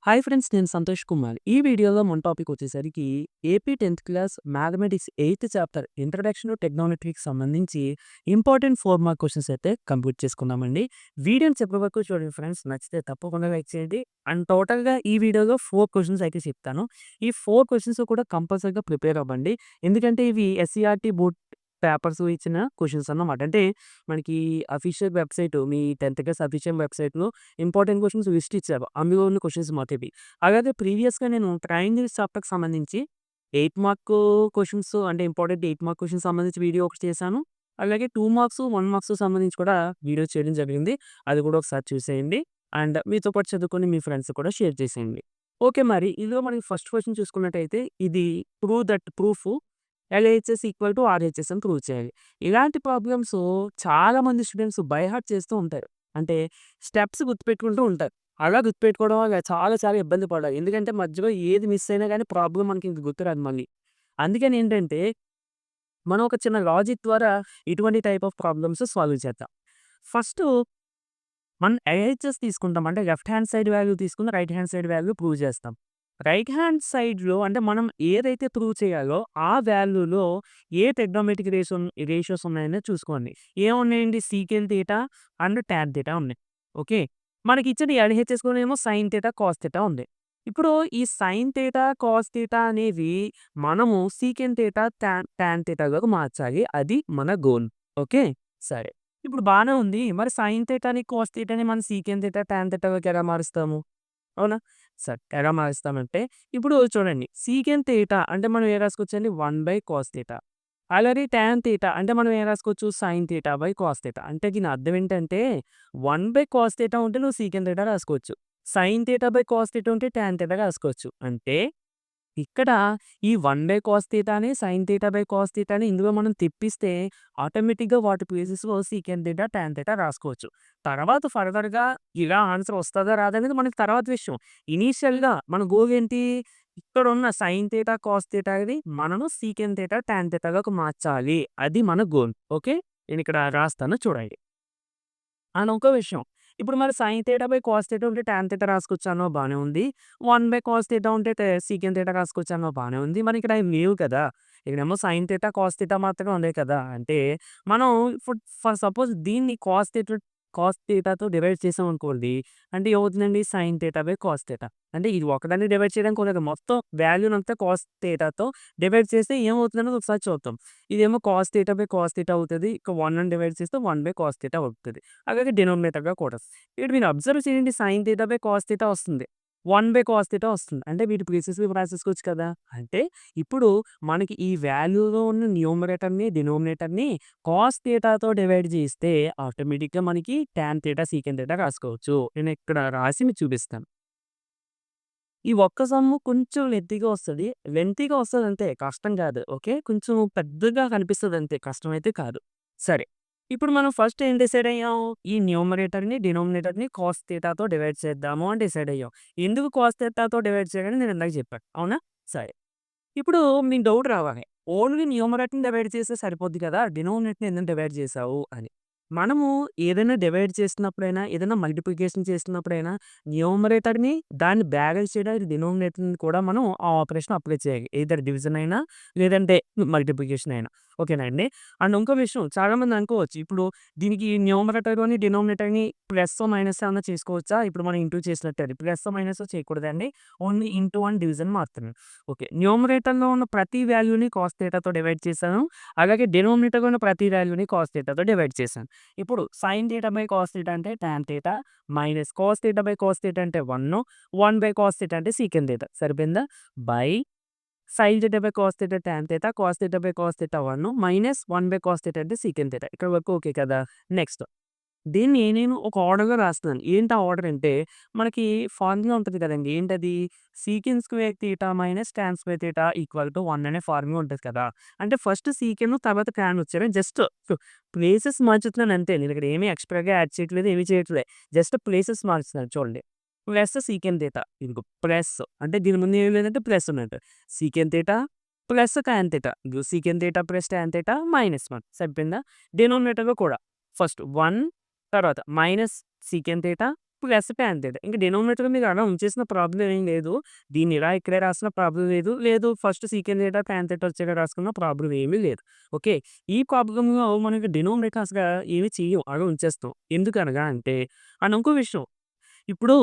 Hi friends, నేను సంతోష్ కుమార్. ఈ వీడియోలో మన టాపిక్ వచ్చేసరికి AP 10th class mathematics 8th chapter introduction to ట్రిగ్నోమెట్రీకి సంబంధించి ఇంపార్టెంట్ 4 మార్క్ క్వెషన్స్ అయితే కంప్లీట్ చేసుకుందామండి. వీడియోని చివరి వరకు చూడండి ఫ్రెండ్స్. నచ్చితే తప్పకుండా లైక్ చేయండి. అండ్ టోటల్‌గా ఈ వీడియోలో 4 క్వెషన్స్ అయితే చెప్తాను. ఈ 4 క్వెషన్స్ కూడా కంపల్సరీగా ప్రిపేర్ అవ్వండి. ఎందుకంటే ఇవి ఎస్‌సీఆర్‌టీ బోర్డ్ పేపర్స్ ఇచ్చిన క్వెషన్స్ అన్నమాట. అంటే మనకి అఫీషియల్ వెబ్‌సైట్ మీ 10th క్లాస్ అఫీషియల్ వెబ్‌సైట్‌లో ఇంపార్టెంట్ క్వెషన్స్ లిస్ట్ ఇచ్చారు. అందులో ఉన్న క్వెషన్స్ మాట ఇవి. అలాగే ప్రీవియస్‌గా నేను ట్రయాంగిల్స్ చాప్టర్‌కి సంబంధించి 8 మార్క్ క్వెషన్స్ అంటే ఇంపార్టెంట్ 8 మార్క్ క్వెషన్స్ సంబంధించి వీడియో ఒకటి చేశాను. అలాగే 2 మార్క్స్, 1 మార్క్స్ సంబంధించి కూడా వీడియో చేయడం జరిగింది. అది కూడా ఒకసారి చూసేయండి. అండ్ మీతో పాటు చదువుకొని మీ ఫ్రెండ్స్ కూడా షేర్ చేసేయండి. ఓకే. మరి ఇందులో మనకి ఫస్ట్ క్వెషన్ చూసుకున్నట్టయితే ఇది proof LHS equal to RHS అని ప్రూవ్ చేయాలి. ఇలాంటి ప్రాబ్లమ్స్ చాలామంది స్టూడెంట్స్ బై హార్ట్ చేస్తూ ఉంటారు. అంటే స్టెప్స్ గుర్తుపెట్టుకుంటూ ఉంటారు. అలా గుర్తుపెట్టుకోవడం వల్ల చాలా చాలా ఇబ్బంది పడాలి. ఎందుకంటే మధ్యలో ఏది మిస్ అయినా గానీ ప్రాబ్లమ్ మనకి ఇంక గుర్తురాదు మళ్ళీ. అందుకని ఏంటంటే మనం ఒక చిన్న లాజిక్ ద్వారా ఇటువంటి టైప్ ఆఫ్ ప్రాబ్లమ్స్ సాల్వ్ చేద్దాం. ఫస్టు మనం ఎల్‌హెచ్‌ఎస్ తీసుకుంటాం. అంటే లెఫ్ట్ హ్యాండ్ సైడ్ వాల్యూ తీసుకొని right hand side value prove చేస్తాం. రైట్ హ్యాండ్ సైడ్‌లో అంటే మనం ఏదైతే ప్రూవ్ చేయాలో ఆ వాల్యూలో ఏ ట్రిగ్నోమెట్రిక్ రేషియోస్ ఉన్నాయని చూసుకోండి. ఏమున్నాయండి? Secant theta and tan theta ఉన్నాయి. ఓకే. మనకిచ్చిన ఎల్‌హెచ్‌ఎస్‌లోనేమో సైన్ థీటా, కాస్ థీటా ఉంది. ఇప్పుడు ఈ సైన్ థీటా, కాస్ థీటా అనేవి మనము సీకెంట్ థీటా, టాన్ థీటాలోకి మార్చాలి. అది మన గోల్. ఓకే. సరే. ఇప్పుడు బానే ఉంది. మరి సైన్ థీటాని, కాస్ థీటాని మనం సీకెంట్ థీటా, టాన్ థీటాలోకి ఎలా మారుస్తాము? అవునా? సరే. ఎలా మారుస్తామంటే ఇప్పుడు చూడండి. సీకెంట్ థీటా అంటే మనం ఏం రాసుకోవచ్చండి 1/కాస్ థీటా. అలాగే టాన్ థీటా అంటే మనం ఏం రాసుకోవచ్చు sign theta by cos theta. అంటే దీని అర్థం ఏంటంటే 1/కాస్ థీటా ఉంటే నువ్వు సీకెంట్ థీటా రాసుకోవచ్చు. Sign theta by cos theta ఉంటే టాన్ థీటా రాసుకోవచ్చు. అంటే ఇక్కడ ఈ 1/కాస్ థీటాని, సైన్ థీటా బై కాస్ థీటాని ఇందులో మనం తిప్పిస్తే ఆటోమేటిక్‌గా వాటి ప్లేసెస్‌లో సీకెంట్ థీటా, టాన్ థీటా రాసుకోవచ్చు. తర్వాత ఫర్దర్‌గా ఇలా ఆన్సర్ వస్తదా రాదా అనేది మనకి తర్వాత విషయం. ఇనీషియల్‌గా మన గోల్ ఏంటి? ఇక్కడున్న సైన్ థీటా, కాస్ థీటాని మనము సీకెంట్ థీటా, టాన్ థీటాలోకి మార్చాలి. అది మన గోల్. ఓకే. నేనిక్కడ రాస్తాను చూడండి. అండ్ ఇంకో విషయం. ఇప్పుడు మరి sign theta by cos theta ఉంటే టాన్ థీటా రాసుకోవచ్చన్నావు బానే ఉంది. 1/కాస్ థీటా ఉంటే సీకెంట్ థీటా రాసుకోవచ్చన్నావు బానే ఉంది. మరి ఇక్కడ అవి లేవు కదా! ఇక్కడేమో సైన్ థీటా, కాస్ థీటా మాత్రమే ఉన్నాయి కదా! అంటే మనం ఇప్పుడు ఫర్ సపోజ్ దీన్ని కాస్ థీటాతో డివైడ్ చేసామనుకోండి. అంటే ఏమవుతుందండి sign theta by cos theta. అంటే ఇది ఒకదాన్ని డివైడ్ చేయడానికి కుదరదు. మొత్తం వాల్యూనంతా కాస్ థీటాతో డివైడ్ చేస్తే ఏమవుతుందనేది ఒకసారి చూద్దాం. ఇదేమో cos theta by cos theta అవుతది. ఇక 1 అని డివైడ్ చేస్తే 1/కాస్ థీటా అవుతది. అలాగే డినామినేటర్‌గా కూడా. ఇక్కడ మీరు అబ్జర్వ్ చేయండి sign theta by cos theta వస్తుంది. 1/కాస్ థీటా వస్తుంది. అంటే వీటి ప్లేసెస్‌లో రాసేసుకోవచ్చు కదా! అంటే ఇప్పుడు మనకి ఈ వాల్యూలో ఉన్న న్యూమరేటర్‌ని, డినామినేటర్‌ని కాస్ థీటాతో డివైడ్ చేస్తే ఆటోమేటిక్‌గా మనకి టాన్ థీటా, సీకెంట్ థీటా రాసుకోవచ్చు. నేను ఇక్కడ రాసి మీకు చూపిస్తాను. ఈ ఒక్క సమ్ము కొంచెం లెంతీగా వస్తదంతే. కష్టం కాదు. ఓకే. కొంచెం పెద్దగా కనిపిస్తదంతే. కష్టమైతే కాదు. సరే. ఇప్పుడు మనం ఫస్ట్ ఏం డిసైడ్ అయ్యాం? ఈ న్యూమరేటర్‌ని, డినామినేటర్‌ని కాస్ థీటాతో డివైడ్ చేద్దాము అని డిసైడ్ అయ్యాం. ఎందుకు కాస్ థీటాతో డివైడ్ చేయాలని నేను ఇందాక చెప్పాను. అవునా? సరే. ఇప్పుడు మీకు డౌట్ రావాలి. ఓన్లీ న్యూమరేటర్‌ని డివైడ్ చేస్తే సరిపోద్ది కదా! డినామినేటర్‌ని ఎందుకు డివైడ్ చేసావు అని. మనము ఏదైనా డివైడ్ చేసినప్పుడైనా, ఏదైనా మల్టిప్లికేషన్ చేసినప్పుడైనా న్యూమరేటర్‌ని దాన్ని బ్యాలెన్స్ చేయడానికి డినామినేటర్‌ని కూడా మనం ఆ ఆపరేషన్ అప్లై చేయాలి. ఎయిదర్ డివిజన్ అయినా, లేదంటే మల్టిప్లికేషన్ అయినా. ఓకేనా అండి? అండ్ ఇంకో విషయం చాలామంది అనుకోవచ్చు. ఇప్పుడు దీనికి న్యూమరేటర్‌ని, డినామినేటర్‌ని ప్లస్సో, మైనస్ ఏమన్నా చేసుకోవచ్చా? ఇప్పుడు మనం ఇంటూ చేసినట్టే. ప్లస్సో, మైనసో చేయకూడదండి. ఓన్లీ ఇంటూ అండ్ డివిజన్ మాత్రమే. ఓకే. న్యూమరేటర్‌లో ఉన్న ప్రతి వాల్యూని కాస్ థీటాతో డివైడ్ చేశాను. అలాగే డినామినేటర్‌లో ఉన్న ప్రతి వాల్యూని కాస్ థీటాతో డివైడ్ చేశాను. ఇప్పుడు sine theta by cos theta అంటే tan theta minus cos theta by cos theta అంటే 1/కాస్ థీటా అంటే సీకెంట్ థీటా సరిపోయిందా? By sine theta by cos theta tan theta, cos theta by cos theta 1 minus one by cos theta అంటే secant theta. ఇక్కడ వరకు okay కదా! Next దీన్ని నేను ఒక ఆర్డర్‌గా రాస్తున్నాను. ఏంటి ఆ ఆర్డర్ అంటే, మనకి ఫార్ములా ఉంటది కదండీ! ఏంటది? Secant square theta minus tan square theta equal to 1 అనే ఫార్ములా ఉంటది కదా! అంటే ఫస్ట్ సీకెను తర్వాత టాన్ వచ్చారు. జస్ట్ ప్లేసెస్ మార్చుతున్నాను అంతే. నేను ఇక్కడ ఏమి ఎక్స్‌ట్రాగా యాడ్ చేయట్లేదు. ఏమి చేయట్లే. జస్ట్ ప్లేసెస్ మారుస్తున్నాను చూడండి. Plus secant theta. ఇదిగో ప్లస్ అంటే దీని ముందు ఏమి లేదంటే ప్లస్ ఉన్నట్టు. Secant theta plus tan theta. ఇదిగో secant theta plus tan theta -1 సరిపోయిందా? డినామినేటర్‌లో కూడా ఫస్ట్ 1 తర్వాత minus secant theta plus tan theta. ఇంక డినామినేటర్ మీకు అలా ఉంచేసిన ప్రాబ్లమ్ ఏం లేదు. దీన్ని ఇలా ఇక్కడే రాసిన ప్రాబ్లమ్ లేదు. లేదు first secant theta, tan theta వచ్చేలా రాసుకున్న ప్రాబ్లమ్ ఏమీ లేదు. ఓకే. ఈ ప్రాబ్లమ్‌లో మనకి డినామినేటర్ అసల ఏమి చెయ్యం. అలా ఉంచేస్తాం. ఎందుకనగా అంటే అండ్ ఇంకో విషయం. ఇప్పుడు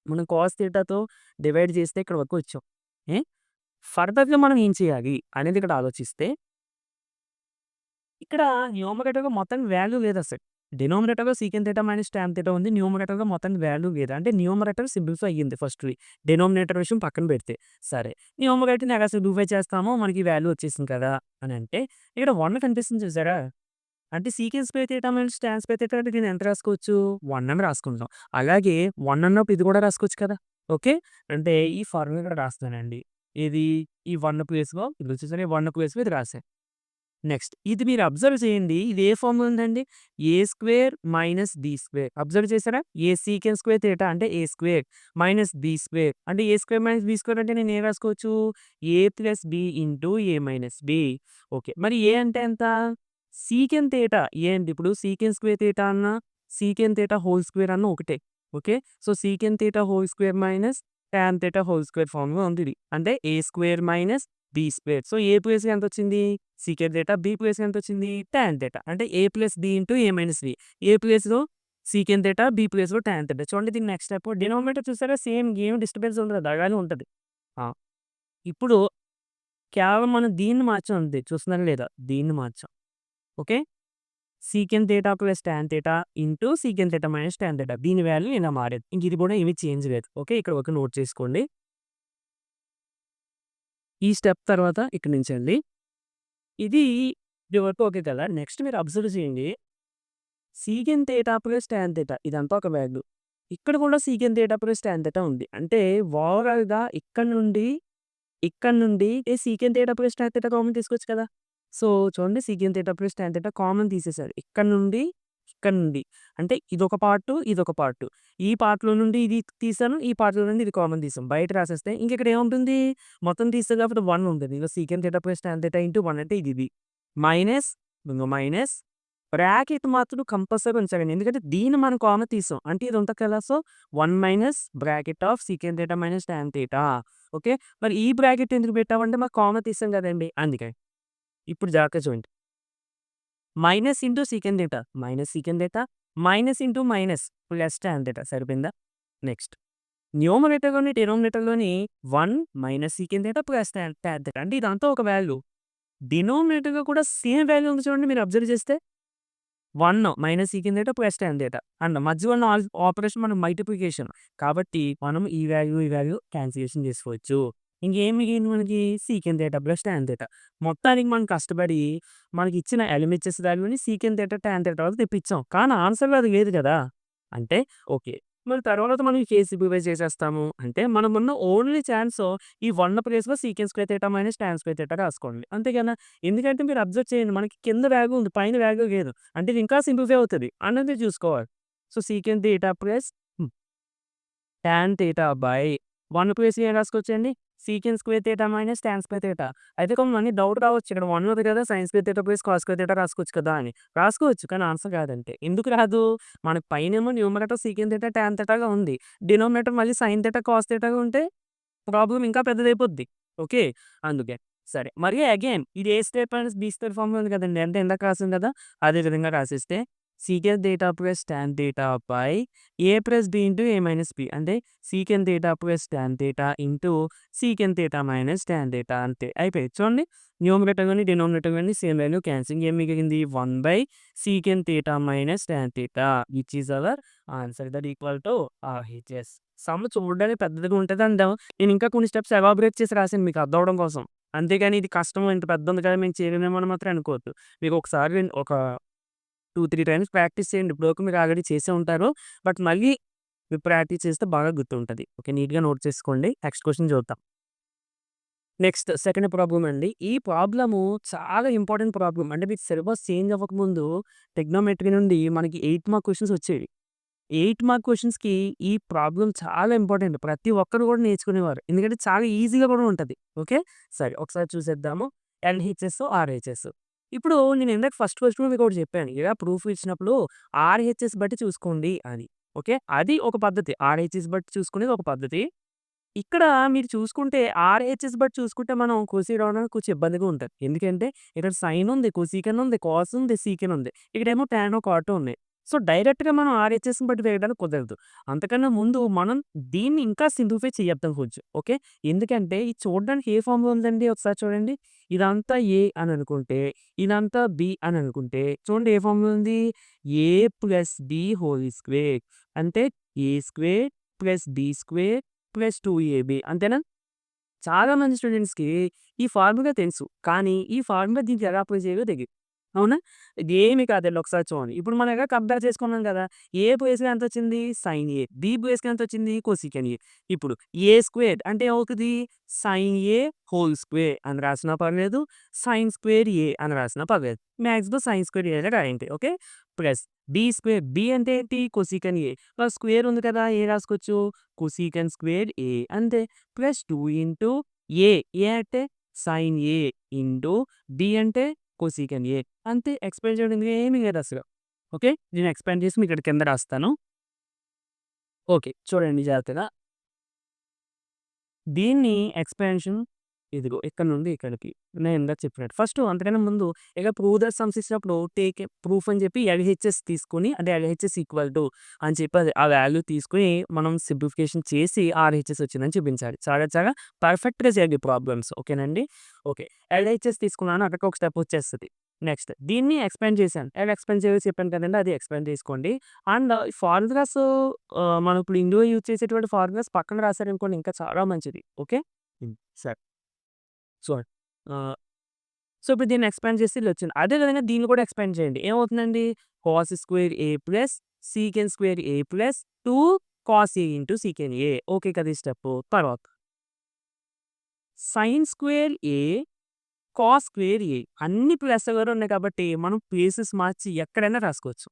మనం కాస్ థీటాతో డివైడ్ చేస్తే ఇక్కడ వరకు వచ్చాం. ఏ ఫర్దర్‌గా మనం ఏం చేయాలి అనేది ఇక్కడ ఆలోచిస్తే ఇక్కడ న్యూమరేటర్‌లో మొత్తానికి వాల్యూ లేదసలు. డినామినేటర్‌లో secant theta minus tan theta ఉంది. న్యూమరేటర్‌లో మొత్తానికి వాల్యూ లేదు. అంటే న్యూమరేటర్ సింప్లిఫై అయ్యింది ఫస్ట్‌ది. డినామినేటర్ విషయం పక్కన పెడితే. సరే. న్యూమరేటర్‌ని ఎలా సింప్లిఫై చేస్తామో మనకి వాల్యూ వచ్చేసింది కదా! అని అంటే ఇక్కడ 1 కనిపిస్తుంది చూసారా? అంటే secant square theta minus tan square theta అంటే దీన్ని ఎంత రాసుకోవచ్చు? 1 అని రాసుకుంటాం. అలాగే 1 అన్నప్పుడు ఇది కూడా రాసుకోవచ్చు కదా! ఓకే. అంటే ఈ ఫార్ములా ఇక్కడ రాస్తానండి. ఇది ఈ 1 ప్లేస్‌లో ఇది వచ్చేసరికి 1 ప్లేస్‌లో ఇది రాసా. నెక్స్ట్ ఇది మీరు అబ్జర్వ్ చేయండి. ఇది ఏ ఫార్మ్ ఉందండి? A square minus B square. Observe చేసారా? ఏ సీకెంట్ స్క్వేర్ థీటా అంటే A square minus B square అంటే A square minus B square అంటే నేను ఏం రాసుకోవచ్చు? A plus B into A minus B. Okay. మరి ఏ అంటే ఎంత? సీకెంట్ థీటా ఏ అంటే ఇప్పుడు సీకెంట్ స్క్వేర్ థీటా అన్నా, సీకెంట్ థీటా హోల్ స్క్వేర్ అన్నా ఒకటే. Okay. So, secant theta whole square minus tan theta whole square ఫార్మ్‌లో ఉంది ఇది. అంటే A square minus B square. So, A ప్లేస్‌కి ఎంతొచ్చింది? Secant theta. బీ ప్లేస్‌కి ఎంతొచ్చింది? Tan theta. అంటే A plus B into A minus B. A ప్లేస్‌లో secant theta, B ప్లేస్‌లో టాన్ థీటా. చూడండి దీని నెక్స్ట్ స్టెప్ డినామినేటర్ చూసారా సేమ్ ఏం డిస్టర్బెన్స్ ఉండదు. అలానే ఉంటది. ఆ! ఇప్పుడు కేవలం మనం దీన్ని మార్చాం అంతే. చూస్తున్నారా లేదా? దీన్ని మార్చాం. Okay. Secant theta plus tan theta into secant theta minus tan theta. దీని వాల్యూ ఇలా మారేది. ఇంక ఇది కూడా ఏమి చేంజ్ లేదు. ఓకే. ఇక్కడ ఒక నోట్ చేసుకోండి. ఈ స్టెప్ తర్వాత ఇక్కడి నుంచండి. ఇది ఇది వరకు ఓకే కదా! నెక్స్ట్ మీరు అబ్జర్వ్ చేయండి. Secant theta plus tan theta ఇదంతా ఒక వాల్యూ. ఇక్కడ కూడా secant theta plus tan theta ఉంది. అంటే ఓవరాల్‌గా ఇక్కడ నుండి secant theta plus tan theta common తీసుకోవచ్చు కదా! సో, చూడండి secant theta plus tan theta common తీసేసారు. ఇక్కడ నుండి అంటే ఇదొక పార్టు, ఇదొక పార్టు. ఈ పార్ట్‌లో నుండి ఇది తీసాను. ఈ పార్ట్‌లో నుండి ఇది కామన్ తీసాం. బయట రాసేస్తే ఇంకిక్కడ ఏముంటుంది? మొత్తం తీస్తే కాబట్టి 1 ఉంటది. ఇగో secant theta plus tan theta into 1 అంటే ఇది. మైనస్ ఇంగో మైనస్ బ్రాకెట్ మాత్రం కంపల్సరీ ఉంచాలండి. ఎందుకంటే దీన్ని మనం కామన్ తీసాం. అంటే ఇది ఉంటది కదా! So, 1 minus bracket of secant theta minus tan theta. Okay. మరి ఈ బ్రాకెట్ ఎందుకు పెట్టామంటే మనం కామన్ తీసాం కదండీ! అందుకని. ఇప్పుడు జాగ్రత్తగా చూడండి. Minus into secant theta, minus secant theta, minus into minus plus tan theta సరిపోయిందా? నెక్స్ట్ న్యూమరేటర్‌లోని, డినామినేటర్‌లోని 1 minus secant theta plus tan tan theta అంటే ఇదంతా ఒక వాల్యూ. డినామినేటర్‌లో కూడా సేమ్ వాల్యూ ఉంది చూడండి మీరు అబ్జర్వ్ చేస్తే. 1 minus secant theta plus tan theta and మధ్యలో ఉన్న ఆపరేషన్ మనం మల్టిప్లికేషన్. కాబట్టి మనం ఈ వాల్యూ క్యాన్సిలేషన్ చేసుకోవచ్చు. ఇంకేం మిగిలింది మనకి secant theta plus tan theta. మొత్తానికి మనం కష్టపడి మనకిచ్చిన ఎల్‌హెచ్‌ఎస్ వాల్యూని సీకెంట్ థీటా, టాన్ థీటా వరకు తెప్పించాం. కానీ ఆన్సర్‌లో అది లేదు కదా! అంటే ఓకే. మరి తర్వాత మనం కేస్ సింప్లిఫై చేసేస్తాము. అంటే మనమున్న ఓన్లీ ఛాన్స్ ఈ 1 ప్లేస్‌లో secant square theta minus tan square theta రాసుకోండి. అంతే కదా! ఎందుకంటే మీరు అబ్జర్వ్ చేయండి మనకి కింద వాల్యూ ఉంది. పైన వాల్యూ లేదు. అంటే ఇది ఇంకా సింప్లిఫై అవుతది అన్నది చూసుకోవాలి. So, secant theta plus tan theta by 1 ప్లేస్‌లో ఏం రాసుకోవచ్చండి? Secant square theta minus tan square theta. అయితే కొంతమంది డౌట్ రావచ్చు. ఇక్కడ 1 ఉంది కదా! Sine square theta plus cos square theta రాసుకోవచ్చు కదా! అని. రాసుకోవచ్చు. కానీ ఆన్సర్ కాదంటే. ఎందుకు రాదు? మనకి పైనేమో న్యూమరేటర్ సీకెంట్ థీటా, టాన్ థీటాగా ఉంది. డినామినేటర్ మళ్ళీ సైన్ థీటా, కాస్ థీటాగా ఉంటే ప్రాబ్లమ్ ఇంకా పెద్దదైపోద్ది. ఓకే. అందుకే. సరే. మరి అగైన్ ఇది A square minus B square ఫార్మ్‌లో ఉంది కదండీ. అంటే ఇందాక రాసాం కదా! అదే విధంగా రాసేస్తే secant theta plus tan theta by A plus B into A minus B. అంటే secant theta plus tan theta into secant theta minus tan theta అంతే. అయిపోయింది. చూడండి న్యూమరేటర్ గాని, డినామినేటర్ గాని సేమ్ వాల్యూ క్యాన్సిలింగ్. ఏం మిగిలింది? 1 by secant theta minus tan theta which is our answer. That equal to RHS. Some చూడడానికి పెద్దదిగా ఉంటదండి. నేను ఇంకా కొన్ని స్టెప్స్ ఎలాబొరేట్ చేసి రాసాను మీకు అర్థం అవ్వడం కోసం. అంతేగాని ఇది కష్టం ఇంత పెద్దుంది కదా! మేము చేయలేమేమో అని మాత్రం అనుకోవద్దు. మీకు ఒకసారి ఒక 2, 3 టైమ్స్ ప్రాక్టీస్ చేయండి. ఇప్పటివరకు మీరు ఆల్రెడీ చేసే ఉంటారు. బట్ మళ్ళీ మీరు ప్రాక్టీస్ చేస్తే బాగా గుర్తుంటది. ఓకే. నీట్‌గా నోట్ చేసుకోండి. నెక్స్ట్ క్వెషన్ చూద్దాం. నెక్స్ట్ సెకండ్ ప్రాబ్లమ్ అండి. ఈ ప్రాబ్లము చాలా ఇంపార్టెంట్ ప్రాబ్లమ్. అంటే మీకు సిలబస్ చేంజ్ అవ్వకముందు ట్రిగ్నోమెట్రీ నుండి మనకి 8 మార్క్ క్వెషన్స్ వచ్చేవి. 8 మార్క్ క్వెషన్స్‌కి ఈ ప్రాబ్లమ్ చాలా ఇంపార్టెంట్. ప్రతి ఒక్కరు కూడా నేర్చుకునేవారు. ఎందుకంటే చాలా ఈజీగా కూడా ఉంటది. ఓకే. సరే ఒకసారి చూసేద్దాము. LHS, RHS. ఇప్పుడు నేను ఇందాక ఫస్ట్ క్వెషన్‌లో మీకొకటి చెప్పాను. ఇలా ప్రూఫ్ ఇచ్చినప్పుడు ఆర్‌హెచ్‌ఎస్ బట్టి చూసుకోండి అని. ఓకే. అది ఒక పద్ధతి. ఆర్‌హెచ్ఎస్ బట్టి చూసుకునేది ఒక పద్ధతి. ఇక్కడ మీరు చూసుకుంటే ఆర్‌హెచ్ఎస్ బట్టి చూసుకుంటే మనం కోసీ రావడానికి కొంచెం ఇబ్బందిగా ఉంటది. ఎందుకంటే ఇక్కడ సైన్ ఉంది, కొసీకెన్ ఉంది, కాస్ ఉంది, సీకెన్ ఉంది. ఇక్కడేమో టానో, కాటో ఉన్నాయి. సో, డైరెక్ట్‌గా మనం ఆర్‌హెచ్ఎస్‌ని బట్టి వేయడానికి కుదరదు. అంతకన్నా ముందు మనం దీన్ని ఇంకా సింప్లిఫై చేద్దాం కొంచెం. ఓకే. ఎందుకంటే ఇది చూడడానికి ఏ ఫార్మ్‌లో ఉందండి ఒకసారి చూడండి. ఇదంతా ఏ అని అనుకుంటే, ఇదంతా బి అని అనుకుంటే చూడండి ఏ ఫార్మ్‌లో ఉంది? A plus B whole square అంటే A square plus B square plus 2ab అంతేనా? చాలా మంది స్టూడెంట్స్‌కి ఈ ఫార్ములా తెలుసు. కానీ ఈ ఫార్ములా దీనికి ఎలా అప్లై చేయాలో తెలీదు. అవునా? ఇదేమి కాదండి ఒకసారి చూడండి. ఇప్పుడు మనం ఇలా కంపేర్ చేసుకున్నాం కదా! ఏ ప్లేస్‌లో ఎంతొచ్చింది? సైన్ ఏ. బి ప్లేస్‌లో ఎంతొచ్చింది? కొసీకెన్ ఏ. ఇప్పుడు ఏ స్క్వేర్డ్ అంటే ఏమవుతది? సైన్ ఏ హోల్ స్క్వేర్ అని రాసినా పర్లేదు. సైన్ స్క్వేర్ ఏ అని రాసినా పర్లేదు. మాక్సిమం సైన్ స్క్వేర్ ఏ అనే రాయండి. Okay. Plus B square B అంటే ఏంటి? కొసీకెన్ ఏ. స్క్వేర్ ఉంది కదా! ఏం రాసుకోవచ్చు? కొసీకెన్ స్క్వేర్ ఏ అంతే. ప్లస్ 2 ఇంటూ ఏ. ఏ అంటే సైన్ ఏ ఇంటూ బి అంటే కొసీకెన్ ఏ. అంతే ఎక్స్‌ప్లెయిన్ చేయడం ఏమీ లేదసలు. ఓకే. నేను ఎక్స్‌ప్లెయిన్ చేసి మీకు ఇక్కడ కింద రాస్తాను. ఓకే. చూడండి జాగ్రత్తగా. దీన్ని ఎక్స్‌పాన్షన్ ఇదిగో ఇక్కడ నుండి ఇక్కడికి. నేను ఇందాక చెప్పినట్టు. ఫస్ట్ అంతకన్నా ముందు ఇక ప్రూవ్ థట్ సమ్స్ ఇచ్చినప్పుడు టేక్ ఏ ప్రూఫ్ అని చెప్పి ఎల్‌హెచ్‌ఎస్ తీసుకొని అంటే ఎల్‌హెచ్‌ఎస్ ఈక్వల్ టు అని చెప్పి అది ఆ వాల్యూ తీసుకొని మనం సింప్లిఫికేషన్ చేసి ఆర్‌హెచ్‌ఎస్ వచ్చిందని చూపించాలి. చాలా చాలా పర్ఫెక్ట్‌గా చేయండి ప్రాబ్లమ్స్. ఓకేనండి. ఓకే. ఎల్‌హెచ్‌ఎస్ తీసుకున్నాను అక్కడికి ఒక స్టెప్ వచ్చేస్తది. నెక్స్ట్ దీన్ని ఎక్స్‌పాండ్ చేశాను. ఎలా ఎక్స్‌పాండ్ చేయాలో చెప్పాను కదండీ! అది ఎక్స్‌పాండ్ చేసుకోండి. అండ్ ఫార్ములాస్ మనం ఇప్పుడు ఇందులో యూజ్ చేసేటువంటి ఫార్ములాస్ పక్కన రాసారనుకోండి ఇంకా చాలా మంచిది. ఓకే. సరే. సో, ఆహ్, సో, ఇప్పుడు దీన్ని ఎక్స్‌పాండ్ చేస్తే ఇదొచ్చింది. అదే విధంగా దీన్ని కూడా ఎక్స్‌పాండ్ చేయండి. ఏమవుతుందండి? Cos square A plus సీకెన్ square A plus 2 cos A into sec A. Okay కదా! ఈ స్టెప్పు. తర్వాత sign square A, cos square ఏ అన్ని ప్లస్ దగ్గర ఉన్నాయి కాబట్టి మనం ప్లేసెస్ మార్చి ఎక్కడైనా రాసుకోవచ్చు.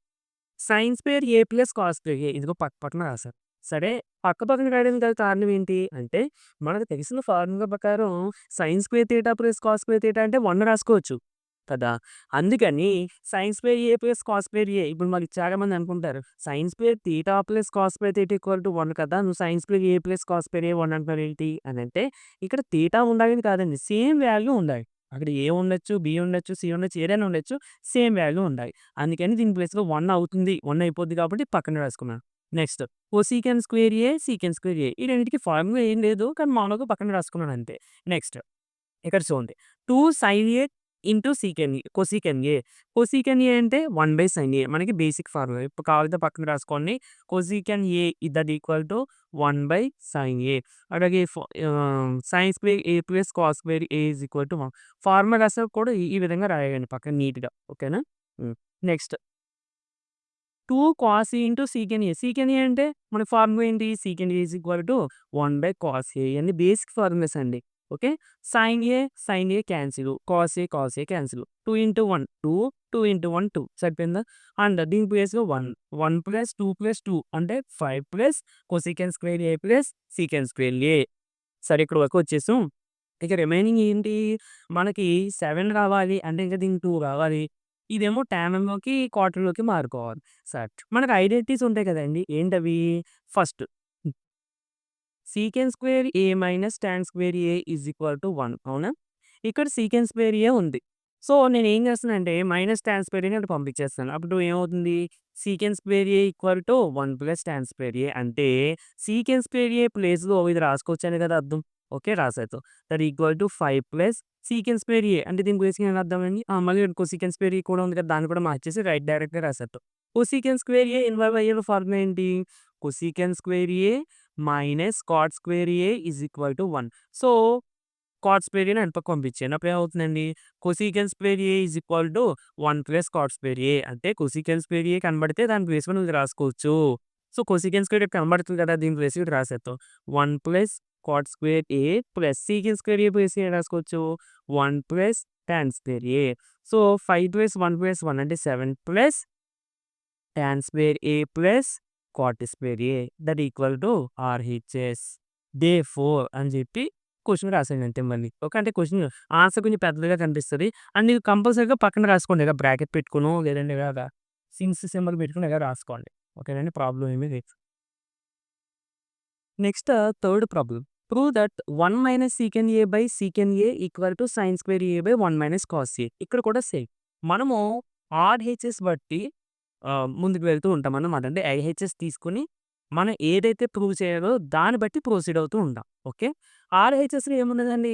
Sign square A plus cos square ఏ ఇదిగో పక్క పక్కన రాసాను. సరే పక్క పక్కన రాయడానికి గల కారణం ఏంటి? అంటే మనకు తెలిసిన ఫార్ములా ప్రకారం sign square theta plus cos square theta అంటే 1 రాసుకోవచ్చు కదా! అందుకని sign square A plus cos square ఏ ఇప్పుడు మరి చాలా మంది అనుకుంటారు. Sign square theta plus cos square theta equal to 1 కదా! నువ్వు sign square A plus cos square A 1 అంటున్నావేంటి? అని అంటే ఇక్కడ థీటా ఉండాలని కాదండి. సేమ్ వాల్యూ ఉండాలి. అక్కడ ఏ ఉండొచ్చు, బి ఉండొచ్చు, సి ఉండొచ్చు ఏదైనా ఉండొచ్చు. సేమ్ వాల్యూ ఉండాలి. అందుకని దీని ప్లేస్‌లో 1 అవుతుంది. 1 అయిపోద్ది కాబట్టి పక్కన రాసుకున్నాను. నెక్స్ట్ కోసీకెన్ స్క్వేర్ ఏ, సీకెన్ స్క్వేర్ ఏ. ఈ రెండిటికి ఫార్ములా ఏం లేదు. కానీ మామూలుగా పక్కన రాసుకున్నాను అంతే. నెక్స్ట్ ఇక్కడ చూడండి. 2 sign A into sec A cosecant A. Cosecant A అంటే 1/సైన్ ఏ. మనకి బేసిక్ ఫార్ములా. ఇప్పుడు కావాలంటే పక్కన రాసుకోండి. Cosec A that equal to one by sine A. అలాగే sine square A plus cos square A is equal to 1. Formula రాసేటప్పుడు కూడా ఈ విధంగా రాయాలండి పక్కన నీట్‌గా. ఓకేనా? Hmm. Next 2 cos A into sec A. సీకెన్ A అంటే మన ఫార్ములా ఏంటి? Sec A is equal to one by cos A. ఇయన్నీ బేసిక్ ఫార్ములాస్ అండి. Okay. Sine A cancel. Cos A cancel. 2 into 1 2, 2 into 1 2 సరిపోయిందా? అండ్ దీని ప్లేస్‌లో 1, 1 ప్లస్ 2 ప్లస్ 2 అంటే 5 plus కొసీకెన్ square A plus సీకెన్ square ఏ. సరే ఇక్కడి వరకు వచ్చేసాం. ఇక రిమైనింగ్ ఏంటి? మనకి 7 రావాలి అంటే ఇంక దీనికి 2 రావాలి. ఇదేమో టాన్‌లోకి, క్వార్టర్‌లోకి మారుకోవాలి. సరే. మనకు ఐడెంటిటీస్ ఉంటాయి కదండీ! ఏంటవి? First సీకెన్ square A minus tan square A is equal to 1 అవునా? ఇక్కడ సీకెన్ స్క్వేర్ ఏ ఉంది. సో, నేనేం చేస్తానంటే మైనస్ టాన్ స్క్వేర్ ఏని అటు పంపించేస్తాను. అప్పుడు ఏమవుతుంది? Sec square A equal to 1 plus tan square A అంటే సీకెన్ స్క్వేర్ ఏ ప్లేస్‌లో ఇది రాసుకోవచ్చనే కదా అర్థం. ఓకే. రాసేద్దాం. That equal to 5 plus సీకెన్ square A అంటే దీని బేసిక్‌గా ఏం అర్థమండి? మళ్ళీ కొసీకెన్ స్క్వేర్ ఏ కూడా ఉంది కదా! దాన్ని కూడా మార్చేసి డైరెక్ట్‌గా రాసేద్దాం. కొసీకెన్ స్క్వేర్ ఏ ఇన్వాల్వ్ అయ్యే ఫార్ములా ఏంటి? Cosec square A minus cot square A is equal to 1. So, cot square ఏని వెనకకి పంపించాను. అప్పుడు ఏమవుతుందండి? Cosec square A is equal to 1 plus cot square A. అంటే కొసీకెన్ స్క్వేర్ ఏ కనబడితే దాని ప్లేస్‌లో నువ్వు ఇది రాసుకోవచ్చు. సో, కొసీకెన్ స్క్వేర్ ఏ కనబడుతుంది కదా! దీని ప్లేస్‌లో ఇది రాసేద్దాం. 1 plus cot square A plus సీకెన్ square A ప్లేస్‌లో ఏం రాసుకోవచ్చు? 1 plus tan square A. So, 5 plus 1 plus 1 అంటే 7 plus tan square A plus cot square A that equal to RHS. డే 4 అని చెప్పి క్వెషన్ రాసేయండి అంతే మళ్ళీ. ఓకే. అంటే క్వెషన్ ఆన్సర్ కొంచెం పెద్దదిగా కనిపిస్తది. అండ్ ఇది కంపల్సరీగా పక్కన రాసుకోండి. ఇలా బ్రాకెట్ పెట్టుకోనో లేదంటే ఇలాగా సింబల్ పెట్టుకొని ఇలా రాసుకోండి. ఓకేనండి. ప్రాబ్లమ్ ఏమీ లేదు. Next third problem. Prove that 1 minus సీకెన్ A by సీకెన్ A equal to sign square A by 1 minus cos A. ఇక్కడ కూడా సేమ్. మనము ఆర్‌హెచ్ఎస్ బట్టి ముందుకు వెళ్తూ ఉంటామన్నమాట. అంటే ఐహెచ్ఎస్ తీసుకొని మనం ఏదైతే ప్రూవ్ చేయాలో దాన్ని బట్టి ప్రొసీడ్ అవుతూ ఉంటాం. ఓకే. ఆర్‌హెచ్ఎస్‌లో ఏమున్నదండి?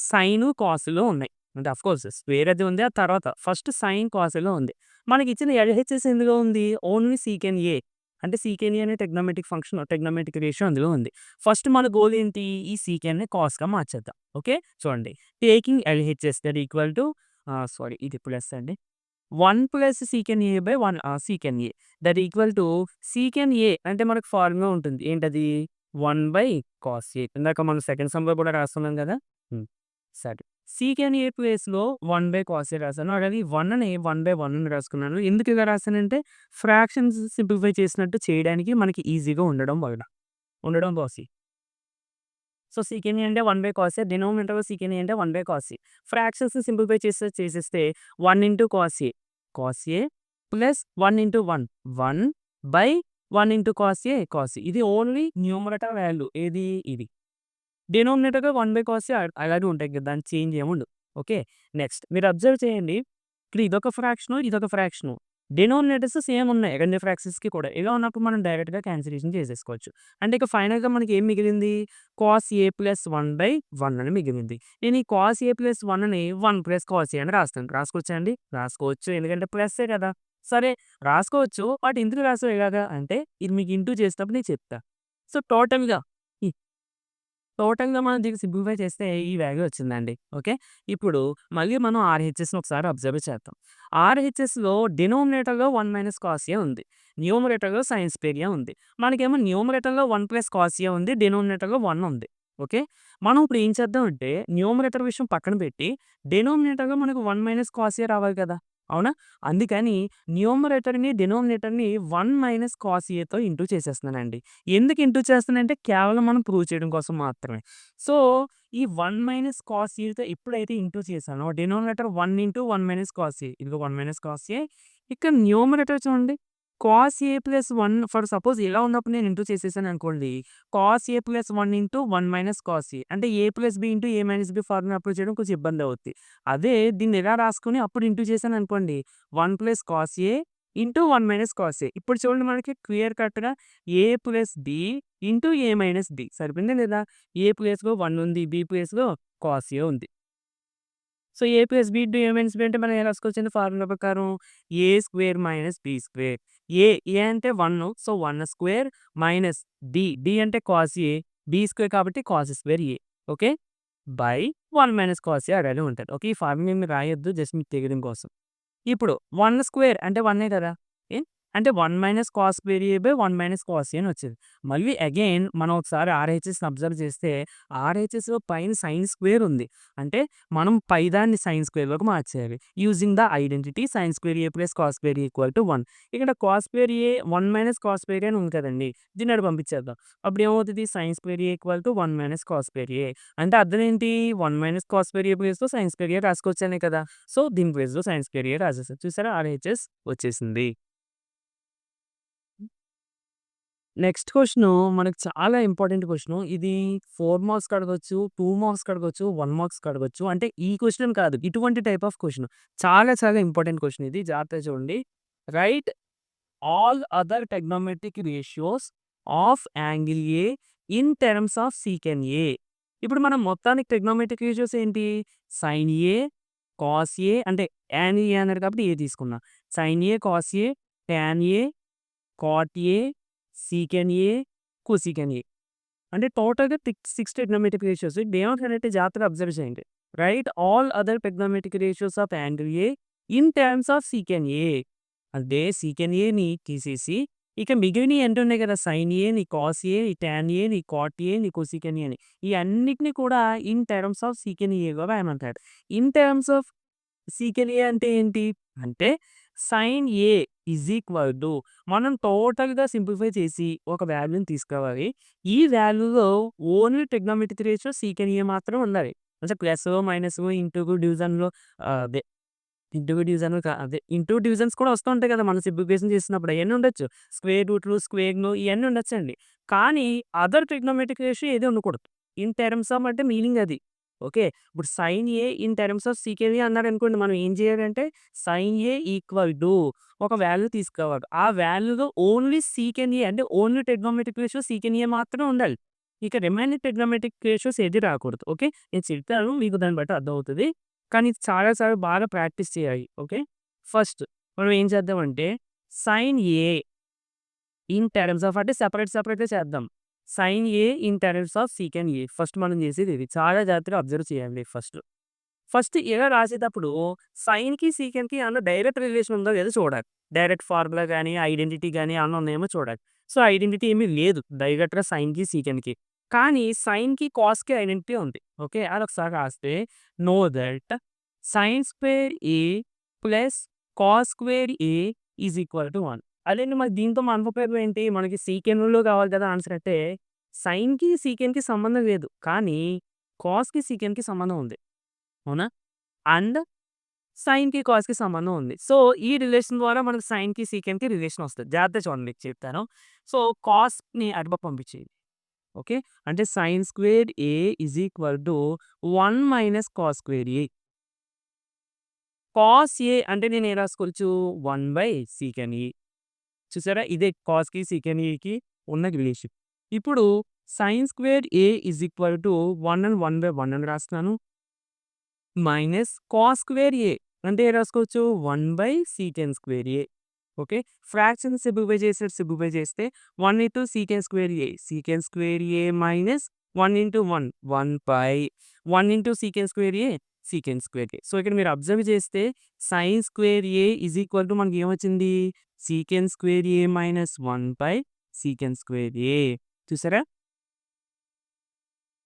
సైను, కాసులో ఉన్నాయి. అంటే ఆఫ్‌కోర్స్ స్క్వేర్ అది ఉంది. ఆ తర్వాత ఫస్ట్ సైన్, కాసులో ఉంది. మనకిచ్చిన ఎల్‌హెచ్ఎస్ ఎందులో ఉంది? Only secant A. అంటే సీకెన్ ఏ అనే ట్రిగ్నోమెట్రిక్ ఫంక్షన్, ట్రిగ్నోమెట్రిక్ రేషియో అందులో ఉంది. ఫస్ట్ మన గోల్ ఏంటి? ఈ సీకెన్‌ని కాస్‌గా మార్చేద్దాం. ఓకే. చూడండి. Taking LHS that equal to sorry ఇది ప్లస్ అండి. 1 plus secant A by 1 secant A that equal to secant A అంటే మనకు ఫార్ములా ఉంటుంది. ఏంటది? 1 బై కాస్ ఏ. ఇందాక మనం సెకండ్ సమ్‌లో కూడా రాస్తున్నాం కదా! హ్మ్. సరే. సీకెన్ ఏ ప్లేస్‌లో 1 బై కాస్ ఏ రాసాను. అలాగే 1ని 1 బై 1 అని రాసుకున్నాను. ఎందుకు ఇలా రాసానంటే ఫ్రాక్షన్స్ సింప్లిఫై చేసినట్టు చేయడానికి మనకి ఈజీగా ఉండడం కోసం. సో, సీకెన్ ఏ అంటే 1 బై కాస్ ఏ. డినామినేటర్‌లో సీకెన్ ఏ అంటే 1 by cos A. Fractions simplify చేసేస్తే 1 into cos A plus 1 into 1 1 by 1 into cos A. ఇది ఓన్లీ న్యూమరేటర్ వాల్యూ. ఏది? ఇది. డినామినేటర్‌లో 1 బై కాస్ ఏ అలాగే ఉంటాయి కదా! దానికి చేంజ్ ఏముండదు. ఓకే. నెక్స్ట్ మీరు అబ్జర్వ్ చేయండి. ఇక్కడ ఇదొక ఫ్రాక్షను. డినామినేటర్స్ సేమ్ ఉన్నాయి. 2 ఫ్రాక్షన్స్‌కి కూడా. ఇలా ఉన్నప్పుడు మనం డైరెక్ట్‌గా క్యాన్సిలేషన్ చేసేసుకోవచ్చు. అంటే ఇక ఫైనల్‌గా మనకి ఏం మిగిలింది? కాస్ ఏ ప్లస్ 1 బై 1 అని మిగిలింది. నేను ఈ కాస్ ఏ ప్లస్ 1ని 1 ప్లస్ కాస్ ఏ అని రాస్తాను. రాసుకోవచ్చా అండి? రాసుకోవచ్చు. ఎందుకంటే ప్లస్సే కదా! సరే రాసుకోవచ్చు. బట్ ఎందుకు రాసావు ఇలాగా అంటే ఇది మీకు ఇంటూ చేసేటప్పుడు నేను చెప్తా. సో, టోటల్‌గా మనం దీన్ని సింప్లిఫై చేస్తే ఈ వాల్యూ వచ్చిందండి. ఓకే. ఇప్పుడు మళ్ళీ మనం ఆర్‌హెచ్ఎస్‌ని ఒకసారి అబ్జర్వ్ చేద్దాం. ఆర్‌హెచ్ఎస్‌లో డినామినేటర్‌లో 1 మైనస్ కాస్ ఏ ఉంది. న్యూమరేటర్‌లో సైన్ స్క్వేర్ ఏ ఉంది. మనకేమో న్యూమరేటర్‌లో 1 ప్లస్ కాస్ ఏ ఉంది. డినామినేటర్‌లో 1 ఉంది. ఓకే. మనం ఇప్పుడు ఏం చేద్దామంటే న్యూమరేటర్ విషయం పక్కన పెట్టి డినామినేటర్‌లో మనకు 1 మైనస్ కాస్ ఏ రావాలి కదా! అవునా? అందుకని న్యూమరేటర్‌ని, డినామినేటర్‌ని 1 మైనస్ కాస్ ఏతో ఇంటూ చేసేస్తున్నానండి. ఎందుకు ఇంటూ చేస్తున్నానంటే కేవలం మనం ప్రూవ్ చేయడం కోసం మాత్రమే. సో, ఈ 1 మైనస్ కాస్ ఏతో ఎప్పుడైతే ఇంటూ చేశానో denominator 1 into 1 minus cos A. ఇదిగో 1 మైనస్ కాస్ ఏ. ఇక్కడ న్యూమరేటర్ చూడండి. Cos A plus 1 for suppose ఇలా ఉన్నప్పుడు నేను ఇంటూ చేసేసాననుకోండి. Cos A plus 1 into 1 minus cos A. అంటే A plus B into A minus B formula apply చేయడం కొంచెం ఇబ్బంది అవుద్ది. అదే దీన్ని ఇలా రాసుకొని అప్పుడు ఇంటూ చేశాననుకోండి. 1 plus cos A into 1 minus cos A. ఇప్పుడు చూడండి మనకి క్లియర్ కట్‌గా ఏ plus B into A minus B సరిపోయిందా లేదా? ఏ ప్లేస్‌లో 1 ఉంది. బి ప్లేస్‌లో కాస్ ఏ ఉంది. So, A plus B into A minus B అంటే మనం ఎలా రాసుకోవచ్చండి ఫార్ములా ప్రకారం? ఏ square minus B square. A అంటే 1 సో, 1 స్క్వేర్ మైనస్ డి అంటే కాస్ ఏ, బి స్క్వేర్ కాబట్టి cos square A. Okay. By 1 minus cos ఏ అలానే ఉంటది. ఓకే. ఈ ఫార్ములా మీరు రాయొద్దు. జస్ట్ మీకు తెలియడం కోసం. ఇప్పుడు 1 స్క్వేర్ అంటే 1 కదా! ఏ అంటే 1 minus cos square A by 1 minus cos ఏ అని వచ్చింది. మళ్ళీ అగైన్ మనం ఒకసారి ఆర్‌హెచ్ఎస్‌ని అబ్జర్వ్ చేస్తే ఆర్‌హెచ్ఎస్‌లో పైన సైన్ స్క్వేర్ ఉంది. అంటే మనం పైదాన్ని సైన్ స్క్వేర్‌లోకి మార్చేయాలి. Using the identity sine square A plus cos square A equal to 1. ఇక్కడ cos square A 1 minus cos square A అని ఉంది కదండీ! దీన్ని అటు పంపించేద్దాం. అప్పుడు ఏమవుతది sine square A equal to 1 minus cos square A. అంటే అర్థం ఏంటి? 1 మైనస్ కాస్ స్క్వేర్ ఏ ప్లేస్‌లో సైన్ స్క్వేర్ ఏ రాసుకోవచ్చనే కదా! సో, దీని ప్లేస్‌లో సైన్ స్క్వేర్ ఏ రాసేసాను. చూసారా? ఆర్‌హెచ్ఎస్ వచ్చేసింది. నెక్స్ట్ క్వెషను మనకు చాలా ఇంపార్టెంట్ క్వెషను. ఇది 4 మార్క్స్‌కి అడగొచ్చు, 2 మార్క్స్‌కి అడగొచ్చు, 1 మార్క్స్‌కి అడగొచ్చు. అంటే ఈ క్వెషన్ అని కాదు. ఇటువంటి టైప్ ఆఫ్ క్వెషన్. చాలా చాలా ఇంపార్టెంట్ క్వెషన్ ఇది. జాగ్రత్తగా చూడండి. Write all other trigonometric ratios of angle A in terms of secant A. ఇప్పుడు మనం మొత్తానికి ట్రిగ్నోమెట్రిక్ రేషియోస్ ఏంటి? సైన్ ఏ, కాస్ ఏ అంటే టాన్ ఏ అన్నాడు కాబట్టి ఏ తీసుకున్నా. Sine A, cos A, tan A, cot A, సీకెన్ A, cosecant A. అంటే టోటల్‌గా 6 ట్రిగ్నోమెట్రిక్ రేషియోస్. ఇదేమంటున్నాడంటే జాగ్రత్తగా అబ్జర్వ్ చేయండి. Write all other trigonometric ratios of angle A in terms of secant A. అంటే సీకెన్ ఏని తీసేసి ఇక మిగిలినయి ఎంత ఉన్నాయి కదా! సైన్ ఏ, నీ కాస్ ఏ, నీ టాన్ ఏ, నీ కాట్ ఏ, నీ కొసీకెన్ ఏ అని. ఈ అన్నిటిని కూడా ఇన్ టర్మ్స్ ఆఫ్ సీకెన్ ఏగా రాయమంటాడు. In terms of secant A అంటే ఏంటి? అంటే sine A is equal to మనం టోటల్‌గా సింప్లిఫై చేసి ఒక వాల్యూని తీసుకురావాలి. ఈ వాల్యూలో only trigonometric ratio secant A మాత్రం ఉండాలి. అంటే ప్లస్సో, మైనస్సో, ఇంటూ, డివిజన్‌లో అదే ఇంటూ డివిజన్ అదే ఇంటూ డివిజన్స్ కూడా వస్తూ ఉంటాయి కదా! మనం సింప్లిఫికేషన్ చేసినప్పుడు అయన్నీ ఉండొచ్చు. స్క్వేర్ రూట్‌లు, స్క్వేర్‌లు ఇయన్నీ ఉండొచ్చండి. కానీ అదర్ ట్రిగ్నోమెట్రిక్ రేషియో ఏది ఉండకూడదు. ఇన్ టర్మ్స్ ఆఫ్ అంటే మీనింగ్ అది. ఓకే. ఇప్పుడు sine A in terms of secant A అన్నారనుకోండి మనం ఏం చేయాలంటే సైన్ ఏ ఈక్వల్ టు ఒక వాల్యూ తీసుకోవాలి. ఆ వాల్యూలో ఓన్లీ సీకెన్ ఏ అంటే only trigonometric ratio secant A మాత్రమే ఉండాలి. ఇక రిమైనింగ్ ట్రిగ్నోమెట్రిక్ రేషియోస్ ఏది రాకూడదు. ఓకే. నేను చెప్తాను మీకు దాన్ని బట్టి అర్థమవుతది. కానీ ఇది చాలా చాలా బాగా ప్రాక్టీస్ చేయాలి. ఓకే. ఫస్ట్ మనం ఏం చేద్దామంటే sine A in terms of అంటే సెపరేట్‌గా చేద్దాం. Sine A in terms of secant A. First మనం చేసేది ఇది. చాలా జాగ్రత్తగా అబ్జర్వ్ చేయండి ఫస్ట్. ఫస్ట్ ఇలా రాసేటప్పుడు సైన్‌కి, సీకెంట్‌కి ఏమన్నా డైరెక్ట్ రిలేషన్ ఉందో లేదో చూడాలి. డైరెక్ట్ ఫార్ములా గాని, ఐడెంటిటీ గాని ఏమన్నా ఉన్నాయేమో చూడాలి. సో, ఐడెంటిటీ ఏమీ లేదు డైరెక్ట్‌గా సైన్‌కి, సీకెంట్‌కి. కానీ సైన్‌కి, కాస్‌కి ఐడెంటిటీ ఉంది. ఓకే. అదొకసారి రాస్తే know that sign square A plus cos square A is equal to 1. అదేండి మరి దీంతో మన ఉపయోగం ఏంటి? మనకి సీకెంట్‌లో కావాలి కదా ఆన్సర్ అంటే సైన్‌కి, సీకెంట్‌కి సంబంధం లేదు. కానీ కాస్‌కి, సీకెంట్‌కి సంబంధం ఉంది. అవునా? అండ్ సైన్‌కి, కాస్‌కి సంబంధం ఉంది. సో, ఈ రిలేషన్ ద్వారా మనకు సైన్‌కి, సీకెంట్‌కి రిలేషన్ వస్తది. జాగ్రత్తగా చూడండి మీకు చెప్తాను. సో, కాస్‌ని అటుపక్క పంపించేయండి. ఓకే. అంటే sine squared A is equal to 1 minus cos square A. Cos A అంటే నేను ఏం రాసుకోవచ్చు 1 బై సీకెంట్ ఏ. చూసారా? ఇదే కాస్‌కి, సీకెంట్ ఏకి ఉన్న రిలేషన్. ఇప్పుడు sine squared A is equal to 1 అని 1 బై 1 అని రాస్తున్నాను. మైనస్ కాస్ స్క్వేర్ ఏ అంటే ఏం రాసుకోవచ్చు 1 by secant square A. Okay. Fraction simplify చేస్తే 1 into secant square A minus 1 into 1 1 by 1 into secant square A. So, ఇక్కడ మీరు అబ్జర్వ్ చేస్తే sine square A is equal to మనకి ఏమొచ్చింది secant square A minus 1 by secant square A. చూసారా?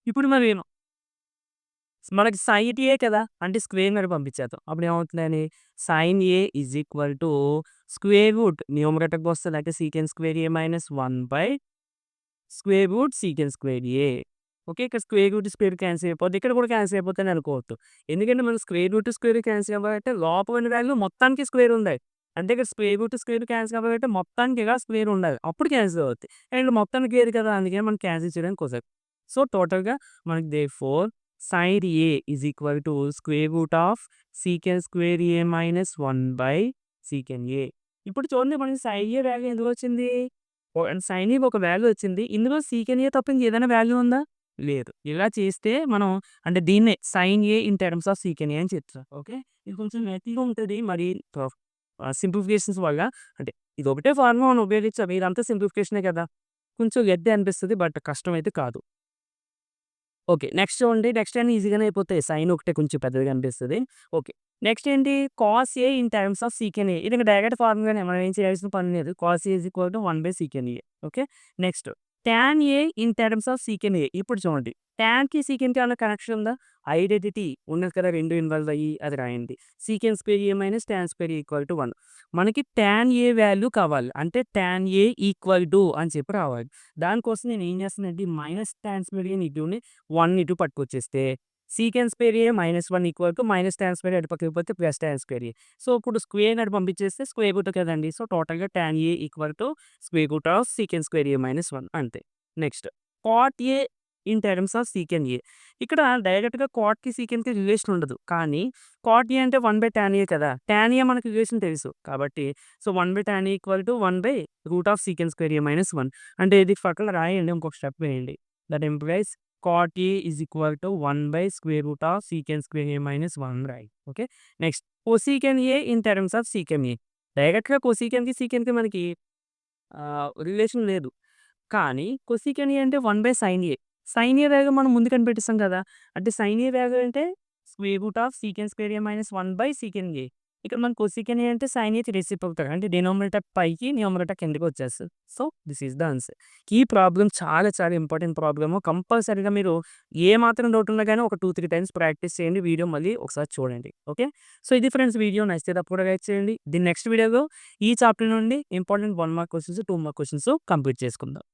ఇప్పుడు మరి మనకి సైన్ ఏ కదా! అంటే స్క్వేర్ మీద పంపించేద్దాం. అప్పుడు ఏమవుతుందని sine A is equal to square root న్యూమరేటర్‌కి వస్తది. అంటే secant square A minus 1 by square root secant square A. Okay. ఇక్కడ స్క్వేర్ రూట్ స్క్వేర్ క్యాన్సిల్ అయిపోద్ది. ఇక్కడ కూడా క్యాన్సిల్ అయిపోద్దని అనుకోవద్దు. ఎందుకంటే మనం స్క్వేర్ రూట్ స్క్వేర్ క్యాన్సిల్ అవ్వాలంటే లోపల ఉన్న వాల్యూ మొత్తానికి స్క్వేర్ ఉండాలి. అంటే ఇక్కడ స్క్వేర్ రూట్ స్క్వేర్ క్యాన్సిల్ అవ్వాలంటే మొత్తానికి ఇలా స్క్వేర్ ఉండాలి. అప్పుడు క్యాన్సిల్ అవుద్ది. అండ్ మొత్తానికి లేదు కదా! అందుకని మనం క్యాన్సిల్ చేయడానికి కుదరదు. సో, టోటల్‌గా మనకి therefore sine A is equal to square root of secant square A minus 1 by secant A. ఇప్పుడు చూడండి మనకి సైన్ ఏ వాల్యూ ఎందుకొచ్చింది? సైన్ ఏ ఒక వాల్యూ వచ్చింది. ఇందులో సీకెంట్ ఏ తప్ప ఇంకేదైనా వాల్యూ ఉందా? లేదు. ఇలా చేస్తే మనం అంటే దీన్నే sine A in terms of secant A అని చెప్తాం. ఓకే. ఇది కొంచెం లెంతీగా ఉంటది. మరి సింప్లిఫికేషన్స్ వల్ల అంటే ఇదొకటే ఫార్ములా మనం ఉపయోగించాం. ఇదంతా సింప్లిఫికేషనే కదా! కొంచెం లెంతీ అనిపిస్తది. బట్ కష్టమైతే కాదు. ఓకే. నెక్స్ట్ చూడండి. నెక్స్ట్ అన్నీ ఈజీగానే అయిపోతాయి. సైన్ ఒకటే కొంచెం పెద్దదిగా అనిపిస్తది. ఓకే. నెక్స్ట్ ఏంటి? Cos A in terms of secant A. ఇది ఇంక డైరెక్ట్ ఫార్ములానే మనం ఏం చేయాల్సిన పని లేదు. Cos A is equal to 1 by secant A. Okay. Next tan A in terms of secant A. ఇప్పుడు చూడండి. టాన్‌కి, సీకెంట్‌కి ఏమన్నా కనెక్షన్ ఉందా? ఐడెంటిటీ ఉన్నది కదా! 2 ఇన్వాల్వ్ అయ్యి అది రాయండి. Secant square A minus tan square A equal to 1. మనకి టాన్ ఏ వాల్యూ కావాలి. అంటే టాన్ ఏ ఈక్వల్ టు అని చెప్పి రావాలి. దానికోసం నేను ఏం చేస్తానంటే మైనస్ టాన్ స్క్వేర్ ఏ ఇటుని 1 ఇటు పట్టుకొచ్చేస్తే secant square A minus 1 equal to minus tan square అటు పక్కకి పోతే plus tan square A. So, ఇప్పుడు స్క్వేర్ అటు పంపించేస్తే స్క్వేర్ రూట్ కదండీ. సో, టోటల్‌గా tan A equal to square root of secant square A minus 1 అంతే. Next cot A in terms of secant A. ఇక్కడ డైరెక్ట్‌గా కాట్‌కి, సీకెంట్‌కి రిలేషన్ ఉండదు. కానీ కాట్ ఏ అంటే 1 బై టాన్ ఏ కదా! టాన్ ఏ మనకు రిలేషన్ తెలుసు. కాబట్టి so, 1 by tan A equal to 1 by root of secant square A minus 1. అంటే ఇది పక్కన రాయండి. ఇంకొక స్టెప్ వేయండి. That implies cot A is equal to 1 by square root of secant square A minus 1 రాయి. Okay. Next cosecant A in terms of secant A. డైరెక్ట్‌గా కొసీకెంట్‌కి, సీకెంట్‌కి మనకి రిలేషన్ లేదు. కానీ కొసీకెన్ ఏ అంటే 1 by sine A. Sine A value మనం ముందు కనిపెట్టేసాం కదా! అంటే సైన్ ఏ వాల్యూ అంటే square root of secant square A minus 1 by secant A. ఇక్కడ మన కొసీకెన్ ఏ అంటే సైన్ ఏకి రెసిప్రోకల్ అంటే డినామినేటర్ పైకి న్యూమరేటర్ కిందకి వచ్చేస్తది. So, this is the answer. ఈ ప్రాబ్లమ్ చాలా చాలా ఇంపార్టెంట్ ప్రాబ్లము. కంపల్సరీగా మీరు ఏ మాత్రం డౌట్ ఉన్నా గాని ఒక 2, 3 టైమ్స్ ప్రాక్టీస్ చేయండి. వీడియో మళ్ళీ ఒకసారి చూడండి. ఓకే. సో, ఇది ఫ్రెండ్స్ వీడియో నచ్చితే తప్పకుండా లైక్ చేయండి. దీని నెక్స్ట్ వీడియోలో ఈ చాప్టర్ నుండి important 1 mark questions, 2 mark questions complete చేసుకుందాం.